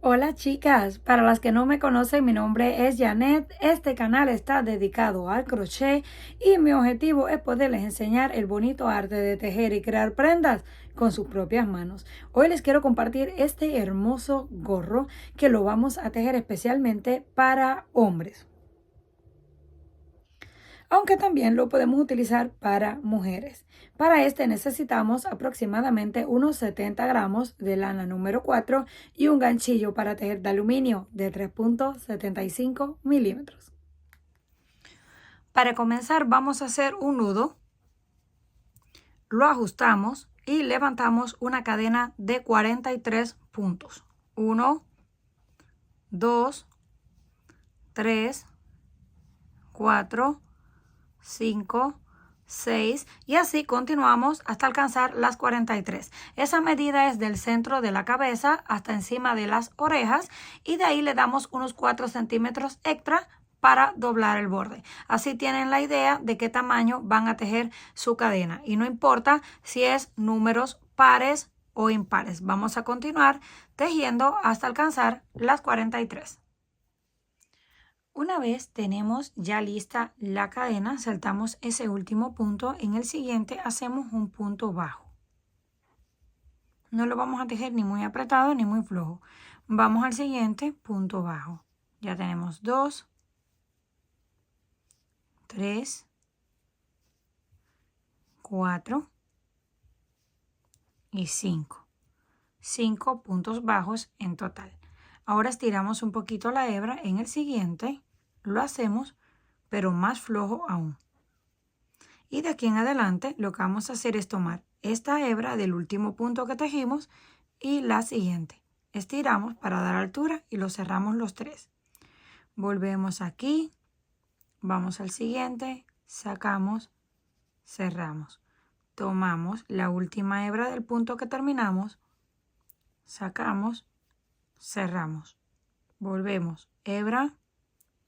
Hola chicas, para las que no me conocen, mi nombre es Janet. Este canal está dedicado al crochet y mi objetivo es poderles enseñar el bonito arte de tejer y crear prendas con sus propias manos. Hoy les quiero compartir este hermoso gorro que lo vamos a tejer especialmente para hombres, aunque también lo podemos utilizar para mujeres. Para este necesitamos aproximadamente unos 70 gramos de lana número 4 y un ganchillo para tejer de aluminio de 3.75 milímetros. Para comenzar vamos a hacer un nudo, lo ajustamos y levantamos una cadena de 43 puntos. 1, 2, 3, 4, 5, 6 y así continuamos hasta alcanzar las 43. Esa medida es del centro de la cabeza hasta encima de las orejas y de ahí le damos unos 4 centímetros extra para doblar el borde. Así tienen la idea de qué tamaño van a tejer su cadena y no importa si es números pares o impares. Vamos a continuar tejiendo hasta alcanzar las 43. Una vez tenemos ya lista la cadena, saltamos ese último punto. En el siguiente hacemos un punto bajo. No lo vamos a tejer ni muy apretado ni muy flojo. Vamos al siguiente punto bajo. Ya tenemos 2, 3, 4 y 5. 5 puntos bajos en total. Ahora estiramos un poquito la hebra. En el siguiente lo hacemos, pero más flojo aún. Y de aquí en adelante lo que vamos a hacer es tomar esta hebra del último punto que tejimos y la siguiente. Estiramos para dar altura y lo cerramos los 3. Volvemos aquí, vamos al siguiente, sacamos, cerramos. Tomamos la última hebra del punto que terminamos, sacamos, cerramos. Volvemos, hebra,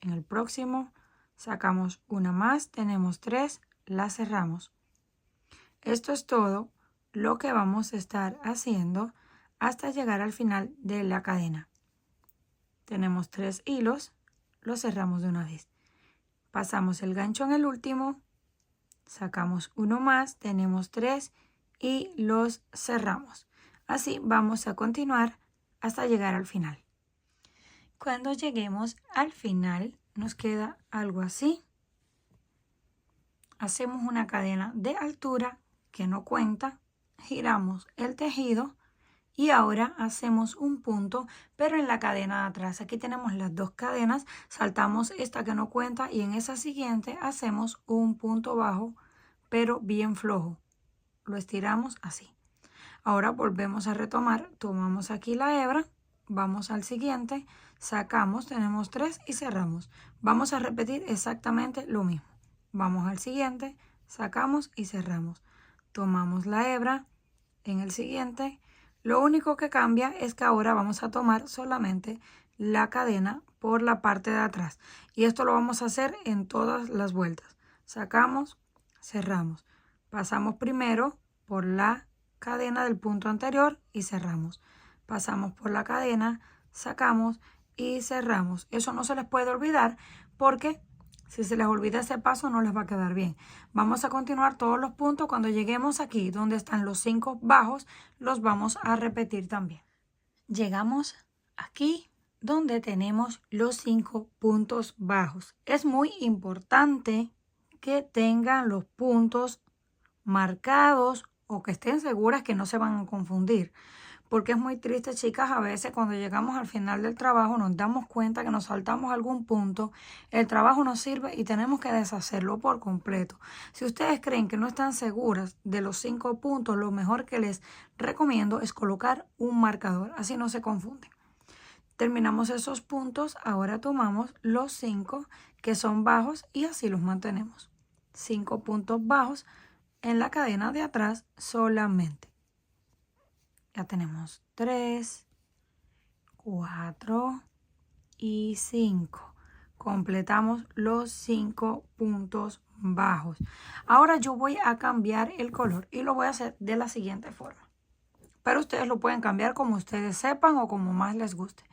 en el próximo sacamos una más, tenemos 3, la cerramos. Esto es todo lo que vamos a estar haciendo hasta llegar al final de la cadena. Tenemos 3 hilos, los cerramos de una vez. Pasamos el gancho en el último, sacamos uno más, tenemos 3 y los cerramos. Así vamos a continuar hasta llegar al final. Cuando lleguemos al final nos queda algo así. Hacemos una cadena de altura que no cuenta, giramos el tejido y ahora hacemos un punto, pero en la cadena de atrás. Aquí tenemos las dos cadenas, saltamos esta que no cuenta y en esa siguiente hacemos un punto bajo, pero bien flojo. Lo estiramos así. Ahora volvemos a retomar, tomamos aquí la hebra, vamos al siguiente, sacamos, tenemos 3 y cerramos. Vamos a repetir exactamente lo mismo. Vamos al siguiente, sacamos y cerramos. Tomamos la hebra en el siguiente. Lo único que cambia es que ahora vamos a tomar solamente la cadena por la parte de atrás. Y esto lo vamos a hacer en todas las vueltas. Sacamos, cerramos. Pasamos primero por la cadena del punto anterior y cerramos. Pasamos por la cadena, sacamos y cerramos. Eso no se les puede olvidar porque si se les olvida ese paso no les va a quedar bien. Vamos a continuar todos los puntos. Cuando lleguemos aquí donde están los 5 bajos, los vamos a repetir también. Llegamos aquí donde tenemos los 5 puntos bajos. Es muy importante que tengan los puntos marcados o que estén seguras que no se van a confundir. Porque es muy triste, chicas, a veces cuando llegamos al final del trabajo nos damos cuenta que nos saltamos algún punto, el trabajo no sirve y tenemos que deshacerlo por completo. Si ustedes creen que no están seguras de los 5 puntos, lo mejor que les recomiendo es colocar un marcador, así no se confunden. Terminamos esos puntos, ahora tomamos los 5 que son bajos y así los mantenemos. 5 puntos bajos en la cadena de atrás solamente. Ya tenemos 3, 4 y 5. Completamos los 5 puntos bajos. Ahora yo voy a cambiar el color y lo voy a hacer de la siguiente forma. pero ustedes lo pueden cambiar como ustedes sepan o como más les guste.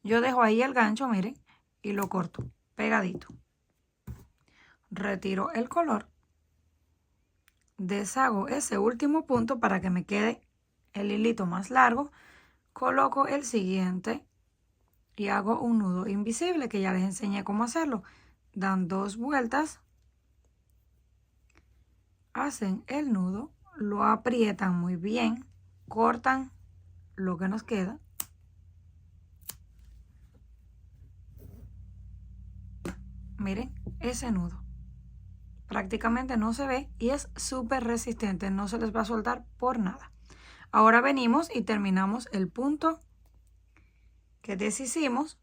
Yo dejo ahí el gancho, miren, y lo corto pegadito. Retiro el color. Deshago ese último punto para que me quede el hilito más largo. Coloco el siguiente y hago un nudo invisible que ya les enseñé cómo hacerlo. Dan 2 vueltas, hacen el nudo, lo aprietan muy bien, cortan lo que nos queda. Miren ese nudo. Prácticamente no se ve y es súper resistente, no se les va a soltar por nada. Ahora venimos y terminamos el punto que deshicimos.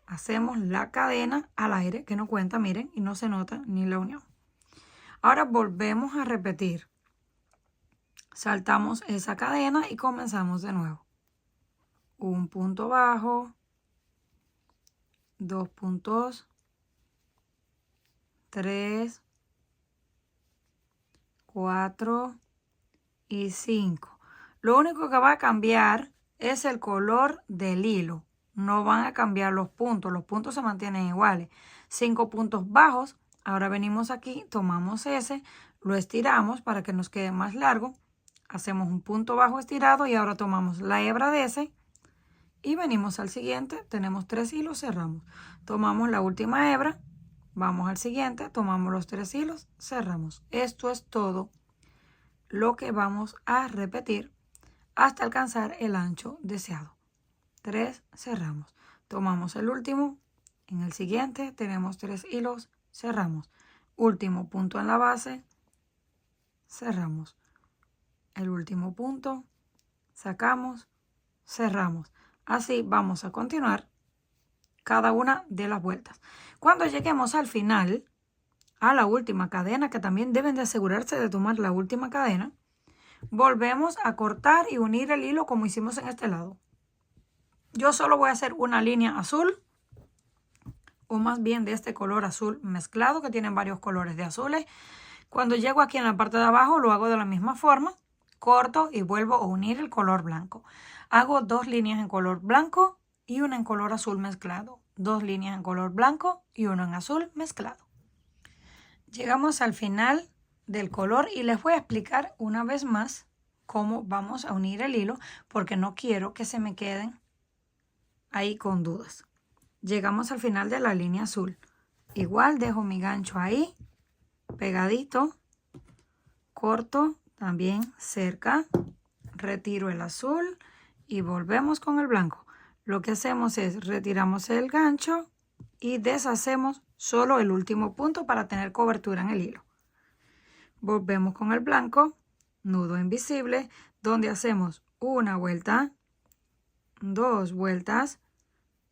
Hacemos la cadena al aire, que no cuenta, miren, y no se nota ni la unión. Ahora volvemos a repetir. Saltamos esa cadena y comenzamos de nuevo. Un punto bajo, 2 puntos, 3, 4 y 5. Lo único que va a cambiar es el color del hilo. No van a cambiar los puntos se mantienen iguales. 5 puntos bajos. Ahora venimos aquí, tomamos ese, lo estiramos para que nos quede más largo. Hacemos un punto bajo estirado y ahora tomamos la hebra de ese y venimos al siguiente. Tenemos 3 hilos, cerramos. Tomamos la última hebra, vamos al siguiente, tomamos los 3 hilos, cerramos. Esto es todo lo que vamos a repetir hasta alcanzar el ancho deseado. 3, cerramos. Tomamos el último, en el siguiente tenemos 3 hilos, cerramos. Último punto en la base, cerramos. El último punto, sacamos, cerramos. Así vamos a continuar cada una de las vueltas. Cuando lleguemos al final, a la última cadena, que también deben de asegurarse de tomar la última cadena, volvemos a cortar y unir el hilo como hicimos en este lado. Yo solo voy a hacer una línea azul, o más bien de este color azul mezclado, que tienen varios colores de azules. Cuando llego aquí en la parte de abajo lo hago de la misma forma, corto y vuelvo a unir el color blanco. Hago 2 líneas en color blanco y una en color azul mezclado. 2 líneas en color blanco y una en azul mezclado. Llegamos al final del color y les voy a explicar una vez más cómo vamos a unir el hilo, porque no quiero que se me queden ahí con dudas. Llegamos al final de la línea azul. Igual dejo mi gancho ahí, pegadito, corto también cerca, retiro el azul y volvemos con el blanco. Lo que hacemos es retiramos el gancho y deshacemos solo el último punto para tener cobertura en el hilo. Volvemos con el blanco, nudo invisible, donde hacemos una vuelta, 2 vueltas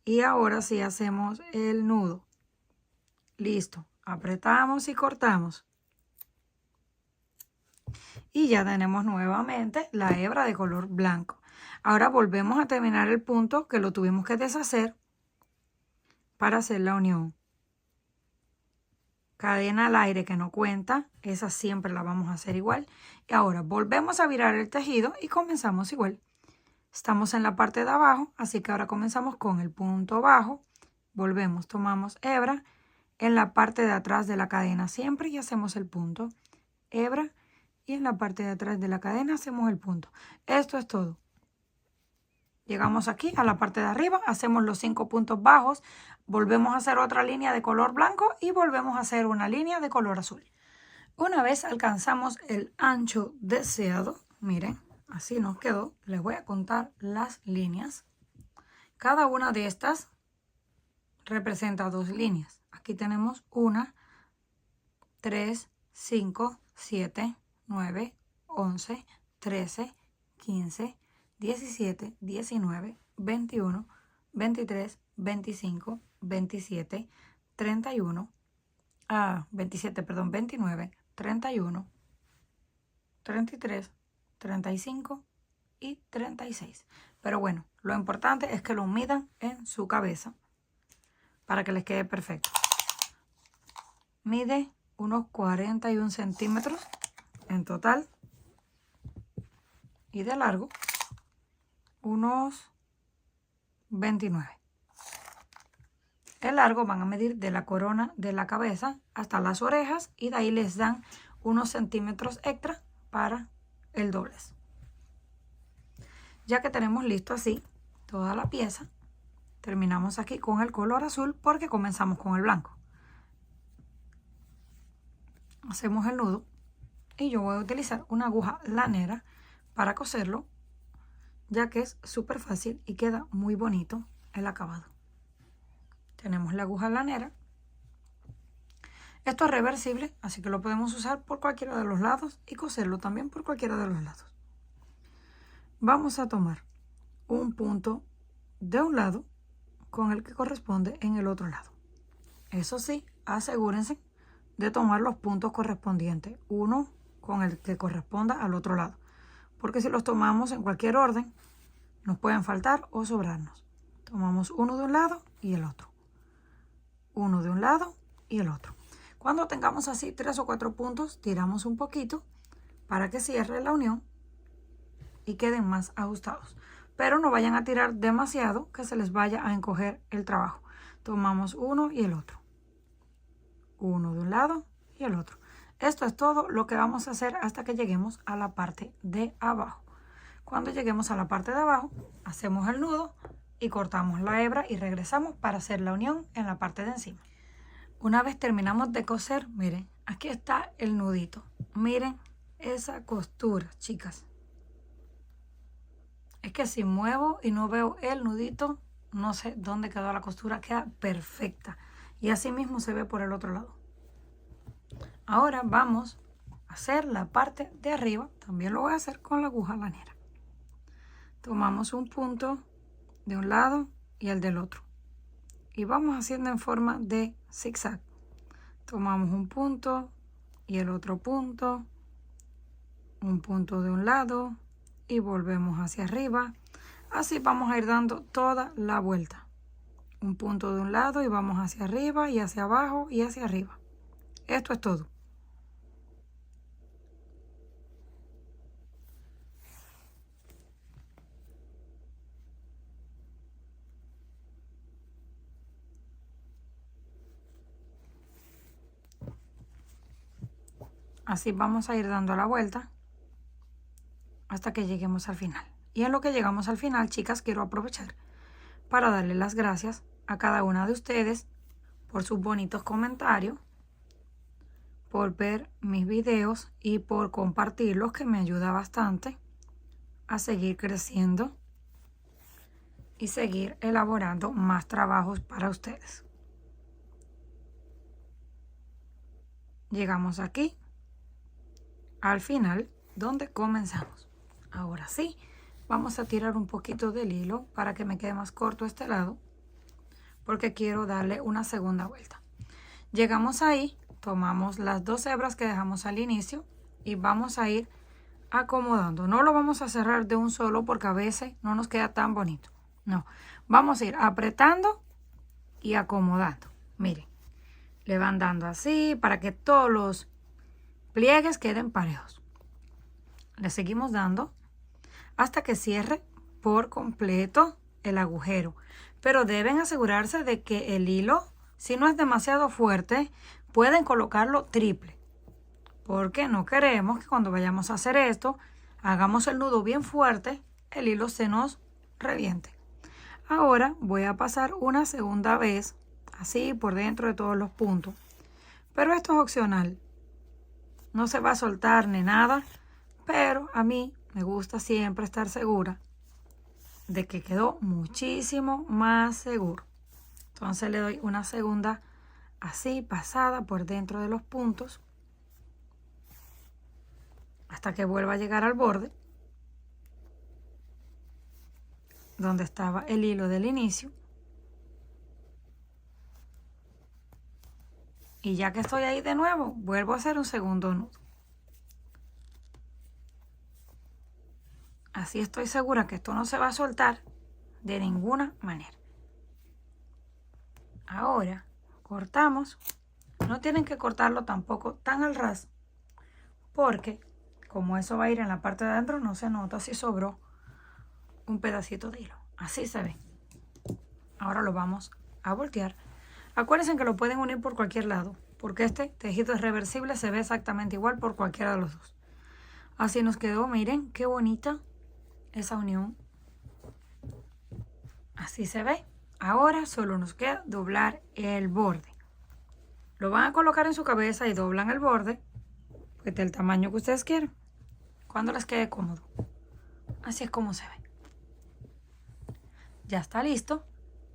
y ahora sí hacemos el nudo. Listo, apretamos y cortamos. Y ya tenemos nuevamente la hebra de color blanco. Ahora volvemos a terminar el punto que lo tuvimos que deshacer para hacer la unión. Cadena al aire que no cuenta, esa siempre la vamos a hacer igual. Y ahora volvemos a virar el tejido y comenzamos igual. Estamos en la parte de abajo, así que ahora comenzamos con el punto bajo. Volvemos, tomamos hebra en la parte de atrás de la cadena siempre y hacemos el punto. Hebra y en la parte de atrás de la cadena hacemos el punto. Esto es todo. Llegamos aquí a la parte de arriba, hacemos los 5 puntos bajos, volvemos a hacer otra línea de color blanco y volvemos a hacer una línea de color azul. Una vez alcanzamos el ancho deseado, miren, así nos quedó. Les voy a contar las líneas. Cada una de estas representa 2 líneas. Aquí tenemos 1, 3, 5, 7, 9, 11, 13, 15, 17, 19, 21, 23, 25, 27, 31, 29, 31, 33, 35 y 36. Pero bueno, lo importante es que lo midan en su cabeza para que les quede perfecto. Mide unos 41 centímetros en total y de largo. unos 29. El largo van a medir de la corona de la cabeza hasta las orejas y de ahí les dan unos centímetros extra para el doblez. Ya que tenemos listo así toda la pieza, terminamos aquí con el color azul porque comenzamos con el blanco. Hacemos el nudo y yo voy a utilizar una aguja lanera para coserlo, ya que es súper fácil y queda muy bonito el acabado. Tenemos la aguja lanera. Esto es reversible, así que lo podemos usar por cualquiera de los lados y coserlo también por cualquiera de los lados. Vamos a tomar un punto de un lado con el que corresponde en el otro lado. Eso sí, asegúrense de tomar los puntos correspondientes, uno con el que corresponda al otro lado, porque si los tomamos en cualquier orden, nos pueden faltar o sobrarnos. Tomamos uno de un lado y el otro. Uno de un lado y el otro. Cuando tengamos así 3 o 4 puntos, tiramos un poquito para que cierre la unión y queden más ajustados. Pero no vayan a tirar demasiado que se les vaya a encoger el trabajo. Tomamos uno y el otro. Uno de un lado y el otro. Esto es todo lo que vamos a hacer hasta que lleguemos a la parte de abajo. Cuando lleguemos a la parte de abajo, hacemos el nudo y cortamos la hebra y regresamos para hacer la unión en la parte de encima. Una vez terminamos de coser, miren, aquí está el nudito. Miren esa costura, chicas. Es que si muevo y no veo el nudito, no sé dónde quedó la costura, queda perfecta. Y así mismo se ve por el otro lado. Ahora vamos a hacer la parte de arriba. También lo voy a hacer con la aguja lanera. Tomamos un punto de un lado y el del otro. Y vamos haciendo en forma de zigzag. Tomamos un punto y el otro punto. Un punto de un lado y volvemos hacia arriba. Así vamos a ir dando toda la vuelta. Un punto de un lado y vamos hacia arriba y hacia abajo y hacia arriba. Esto es todo. Así vamos a ir dando la vuelta hasta que lleguemos al final. Y en lo que llegamos al final, chicas, quiero aprovechar para darle las gracias a cada una de ustedes por sus bonitos comentarios, por ver mis videos y por compartirlos, que me ayuda bastante a seguir creciendo y seguir elaborando más trabajos para ustedes. Llegamos aquí al final donde comenzamos. Ahora sí, vamos a tirar un poquito del hilo para que me quede más corto este lado, porque quiero darle una segunda vuelta. Llegamos ahí, tomamos las 2 hebras que dejamos al inicio y vamos a ir acomodando. No lo vamos a cerrar de un solo porque a veces no nos queda tan bonito. No, vamos a ir apretando y acomodando. Miren, le van dando así para que todos los pliegues queden parejos. Le seguimos dando hasta que cierre por completo el agujero. Pero deben asegurarse de que el hilo, si no es demasiado fuerte, pueden colocarlo triple. Porque no queremos que cuando vayamos a hacer esto, hagamos el nudo bien fuerte, el hilo se nos reviente. Ahora voy a pasar una segunda vez, así por dentro de todos los puntos. Pero esto es opcional. No se va a soltar ni nada, pero a mí me gusta siempre estar segura de que quedó muchísimo más seguro. Entonces le doy una segunda así pasada por dentro de los puntos hasta que vuelva a llegar al borde donde estaba el hilo del inicio. Y ya que estoy ahí de nuevo, vuelvo a hacer un segundo nudo. Así estoy segura que esto no se va a soltar de ninguna manera. Ahora cortamos. No tienen que cortarlo tampoco tan al ras, porque como eso va a ir en la parte de adentro, no se nota si sobró un pedacito de hilo. Así se ve. Ahora lo vamos a voltear. Acuérdense que lo pueden unir por cualquier lado, porque este tejido es reversible, se ve exactamente igual por cualquiera de los dos. Así nos quedó, miren qué bonita esa unión. Así se ve. Ahora solo nos queda doblar el borde. Lo van a colocar en su cabeza y doblan el borde, pues del tamaño que ustedes quieran, cuando les quede cómodo. Así es como se ve. Ya está listo.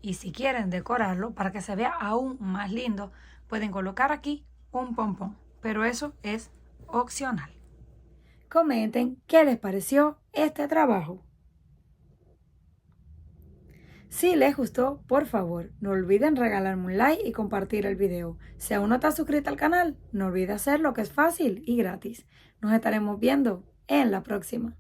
Y si quieren decorarlo para que se vea aún más lindo, pueden colocar aquí un pompón, pero eso es opcional. Comenten qué les pareció este trabajo. Si les gustó, por favor, no olviden regalarme un like y compartir el video. Si aún no estás suscrito al canal, no olvides hacerlo, que es fácil y gratis. Nos estaremos viendo en la próxima.